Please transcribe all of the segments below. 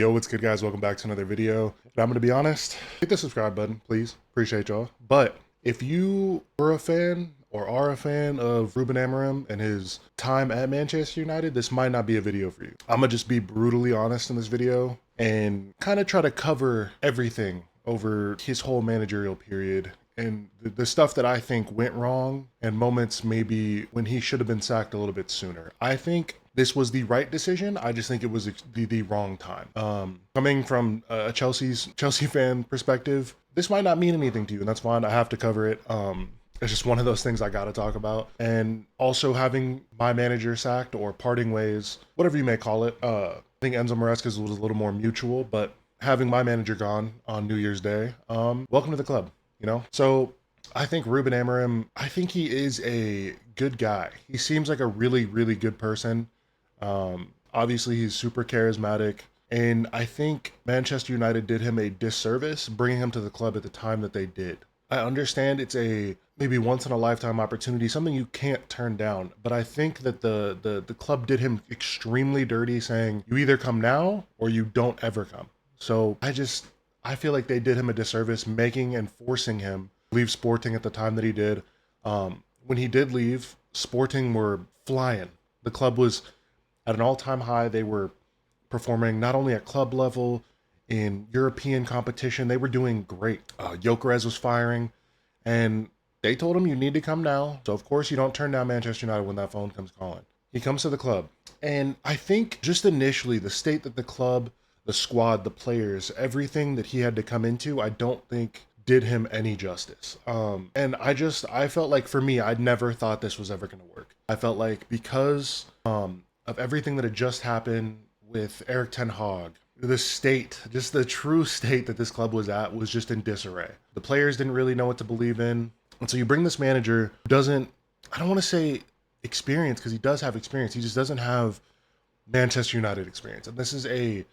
Yo, what's good, guys? Welcome back to another video. And I'm gonna be honest, hit the subscribe button, please. Appreciate y'all. But if you were a fan or are a fan of Ruben Amorim and his time at Manchester United, this might not be a video for you. I'm gonna just be brutally honest in this video and kind of try to cover everything over his whole managerial period and the stuff that I think went wrong and moments maybe when he should have been sacked a little bit sooner. I think this was the right decision. I just think it was the wrong time. Coming from a Chelsea fan perspective, this might not mean anything to you, and that's fine. I have to cover it. It's just one of those things I got to talk about. And also having my manager sacked or parting ways, whatever you may call it. I think Enzo Maresca's was a little more mutual, but having my manager gone on New Year's Day, welcome to the club. So I think Ruben Amorim, I think he is a good guy. He seems like a really, really good person. Obviously, he's super charismatic. And I think Manchester United did him a disservice bringing him to the club at the time that they did. I understand it's a maybe once in a lifetime opportunity, something you can't turn down. But I think that the club did him extremely dirty, saying you either come now or you don't ever come. So I feel like they did him a disservice, making and forcing him to leave Sporting at the time that he did. When he did leave, Sporting were flying. The club was at an all-time high. They were performing not only at club level, in European competition. They were doing great. Gyökeres was firing, and they told him, you need to come now. So, of course, you don't turn down Manchester United when that phone comes calling. He comes to the club. And I think just initially, the state that the club, the squad, the players, everything that he had to come into, I don't think did him any justice. And I felt like for me, I'd never thought this was ever going to work. I felt like because of everything that had just happened with Eric Ten Hag, the state, just the true state that this club was at was just in disarray. The players didn't really know what to believe in. And so you bring this manager who doesn't, I don't want to say experience, because he does have experience. He just doesn't have Manchester United experience. And this is a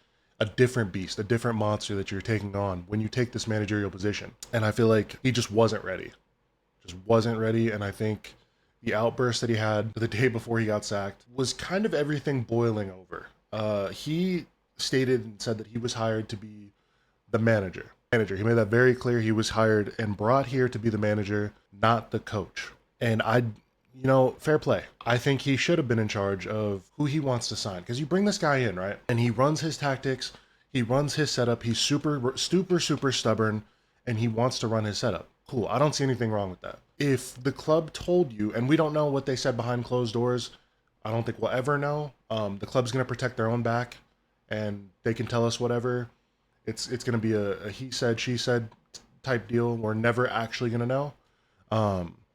different beast, a different monster that you're taking on when you take this managerial position. And I feel like he just wasn't ready. Just wasn't ready. And I think the outburst that he had the day before he got sacked was kind of everything boiling over. He stated and said that he was hired to be the manager. He made that very clear. He was hired and brought here to be the manager, not the coach. And fair play. I think he should have been in charge of who he wants to sign, because you bring this guy in, right? And he runs his tactics, he runs his setup. He's super stubborn, and he wants to run his setup. Cool. I don't see anything wrong with that. If the club told you, and we don't know what they said behind closed doors, I don't think we'll ever know. The club's going to protect their own back, and they can tell us whatever. It's going to be a he said, she said type deal. We're never actually going to know.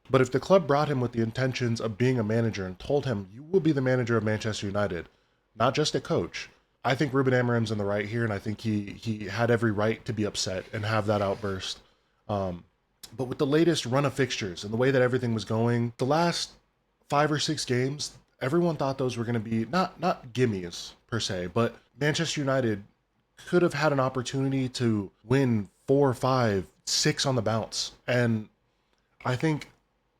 But if the club brought him with the intentions of being a manager and told him, you will be the manager of Manchester United, not just a coach, I think Ruben Amorim's in the right here, and I think he had every right to be upset and have that outburst. But with the latest run of fixtures and the way that everything was going, the last 5 or 6 games, everyone thought those were going to be not gimmies per se, but Manchester United could have had an opportunity to win 4, 5, 6 on the bounce. And I think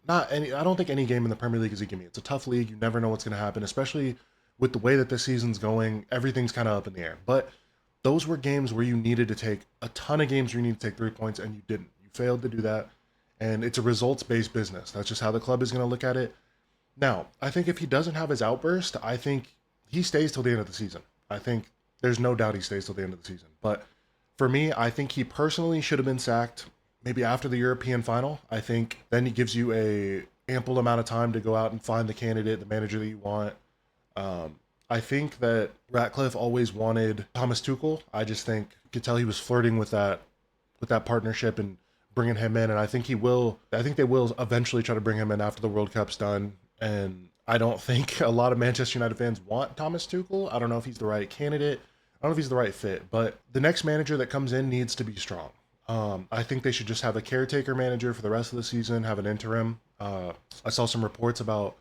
I don't think any game in the Premier League is a gimme. It's a tough league. You never know what's going to happen, especially with the way that this season's going. Everything's kind of up in the air. But those were games where you needed to take a ton of games where you need to take 3 points, and you didn't. You failed to do that. And it's a results-based business. That's just how the club is going to look at it. Now, I think if he doesn't have his outburst, I think he stays till the end of the season. I think there's no doubt he stays till the end of the season. But for me, I think he personally should have been sacked maybe after the European final. I think then he gives you a ample amount of time to go out and find the candidate, the manager that you want. I think that Ratcliffe always wanted Thomas Tuchel. I just think you could tell he was flirting with that partnership and bringing him in. And I think they will eventually try to bring him in after the World Cup's done. And I don't think a lot of Manchester United fans want Thomas Tuchel. I don't know if he's the right candidate. I don't know if he's the right fit. But the next manager that comes in needs to be strong. I think they should just have a caretaker manager for the rest of the season, have an interim. I saw some reports about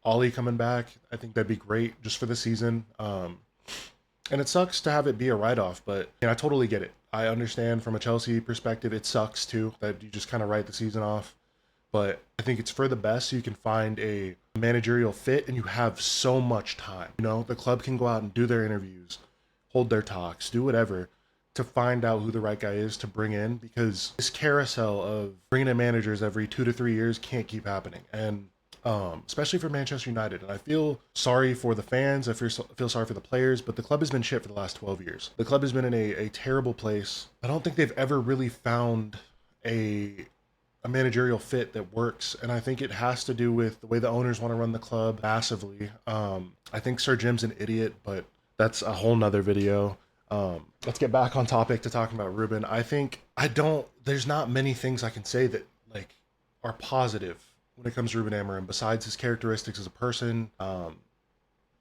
Ollie coming back. I think that'd be great just for the season. And it sucks to have it be a write-off, but I totally get it. I understand from a Chelsea perspective, it sucks too that you just kind of write the season off. But I think it's for the best so you can find a managerial fit and you have so much time. The club can go out and do their interviews, hold their talks, do whatever to find out who the right guy is to bring in, because this carousel of bringing in managers every 2 to 3 years can't keep happening. And especially for Manchester United. And I feel sorry for the fans. I feel sorry for the players, but the club has been shit for the last 12 years. The club has been in a terrible place. I don't think they've ever really found a managerial fit that works, and I think it has to do with the way the owners want to run the club massively. I think Sir Jim's an idiot, but that's a whole nother video. Let's get back on topic to talking about Ruben. There's not many things I can say that like are positive when it comes to Ruben Amorim besides his characteristics as a person,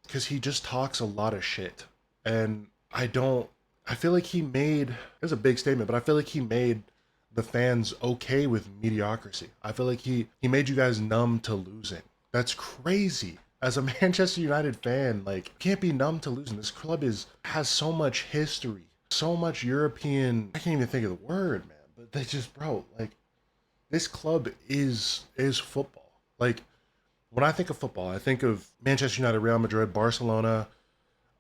because he just talks a lot of shit, and I feel like he made, it was a big statement, but I feel like he made the fans okay with mediocrity. I feel like he made you guys numb to losing. That's crazy. As a Manchester United fan, like, you can't be numb to losing. This club has so much history, so much European, I can't even think of the word, man, but they just, bro, like, this club is football. Like, when I think of football, I think of Manchester United, Real Madrid, Barcelona,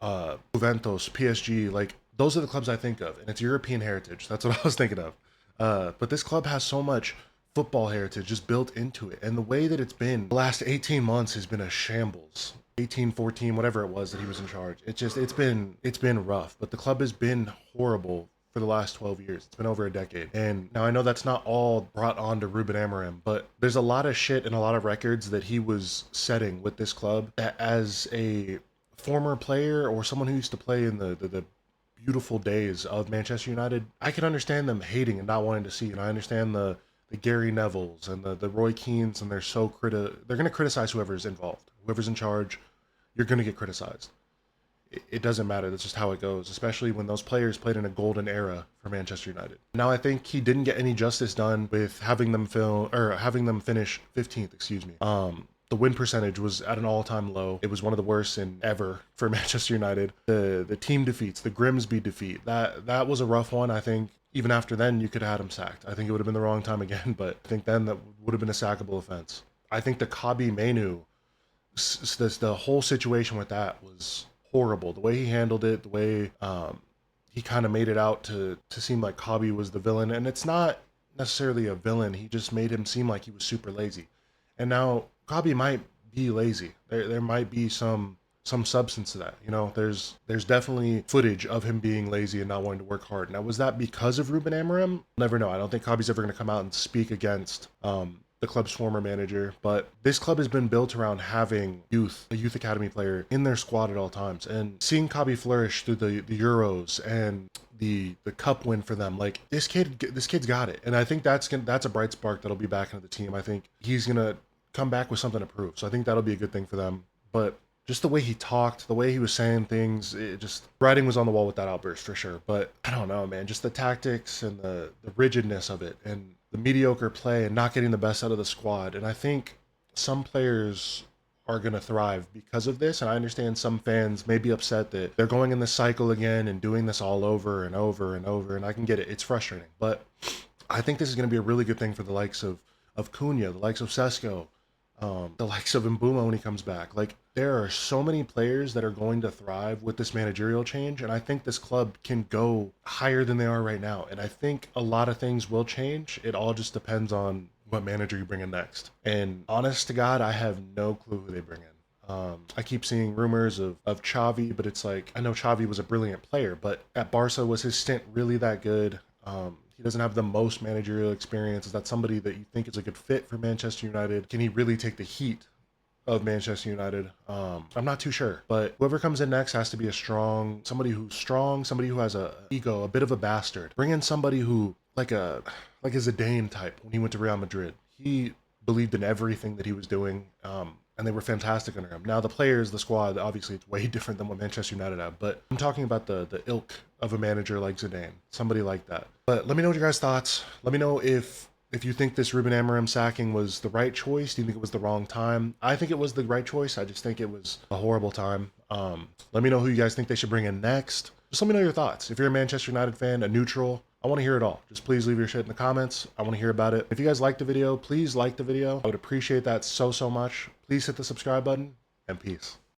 Juventus, PSG. Like, those are the clubs I think of, and it's European heritage. That's what I was thinking of. But this club has so much football heritage just built into it. And the way that it's been the last 18 months has been a shambles. 18, 14, whatever it was that he was in charge. It's been rough. But the club has been horrible for the last 12 years. It's been over a decade. And now I know that's not all brought on to Ruben Amorim, but there's a lot of shit and a lot of records that he was setting with this club that, as a former player or someone who used to play in the beautiful days of Manchester United, I can understand them hating and not wanting to see. And I understand the Gary Nevilles and the Roy Keanes, and they're going to criticize whoever's involved, whoever's in charge. You're going to get criticized. It doesn't matter. That's just how it goes, especially when those players played in a golden era for Manchester United. Now, I think he didn't get any justice done with having them finish 15th, excuse me. The win percentage was at an all-time low. It was one of the worst in ever for Manchester United. The team defeats, the Grimsby defeat, that was a rough one. I think even after then, you could have had him sacked. I think it would have been the wrong time again, but I think then that would have been a sackable offense. I think the Kabi Menu, the whole situation with that was horrible. The way he handled it, the way he kind of made it out to seem like Kabi was the villain, and it's not necessarily a villain. He just made him seem like he was super lazy. And now Kabi might be lazy. There might be some substance to that. You know, there's definitely footage of him being lazy and not wanting to work hard. Now, was that because of Ruben Amorim? Never know. I don't think Kabi's ever going to come out and speak against the club's former manager, but this club has been built around having a youth academy player in their squad at all times, and seeing Kabi flourish through the Euros and the cup win for them. Like, this kid's got it, and I think that's a bright spark that'll be back into the team. I think he's gonna come back with something to prove, so I think that'll be a good thing for them. But just the way he talked, the way he was saying things, it just, writing was on the wall with that outburst for sure. But I don't know, man, just the tactics and the rigidness of it, and the mediocre play, and not getting the best out of the squad. And I think some players are going to thrive because of this. And I understand some fans may be upset that they're going in this cycle again and doing this all over and over and over. And I can get it. It's frustrating. But I think this is going to be a really good thing for the likes of Cunha, the likes of Sesko, the likes of Mbuma when he comes back. Like, there are so many players that are going to thrive with this managerial change, and I think this club can go higher than they are right now. And I think a lot of things will change. It all just depends on what manager you bring in next. And honest to God, I have no clue who they bring in. I keep seeing rumors of Xavi, but it's like, I know Xavi was a brilliant player, but at Barca, was his stint really that good? He doesn't have the most managerial experience. Is that somebody that you think is a good fit for Manchester United? Can he really take the heat of Manchester United? I'm not too sure, but whoever comes in next has to be somebody who has a ego, a bit of a bastard. Bring in somebody who, like a Zidane type when he went to Real Madrid. He believed in everything that he was doing, and they were fantastic under him. Now, the players, the squad, obviously it's way different than what Manchester United have, but I'm talking about the ilk of a manager like Zidane, somebody like that. But let me know what your guys' thoughts. Let me know if you think this Ruben Amorim sacking was the right choice. Do you think it was the wrong time? I think it was the right choice. I just think it was a horrible time. Let me know who you guys think they should bring in next. Just let me know your thoughts. If you're a Manchester United fan, a neutral, I want to hear it all. Just please leave your shit in the comments. I want to hear about it. If you guys liked the video, please like the video. I would appreciate that so much. Please hit the subscribe button, and peace.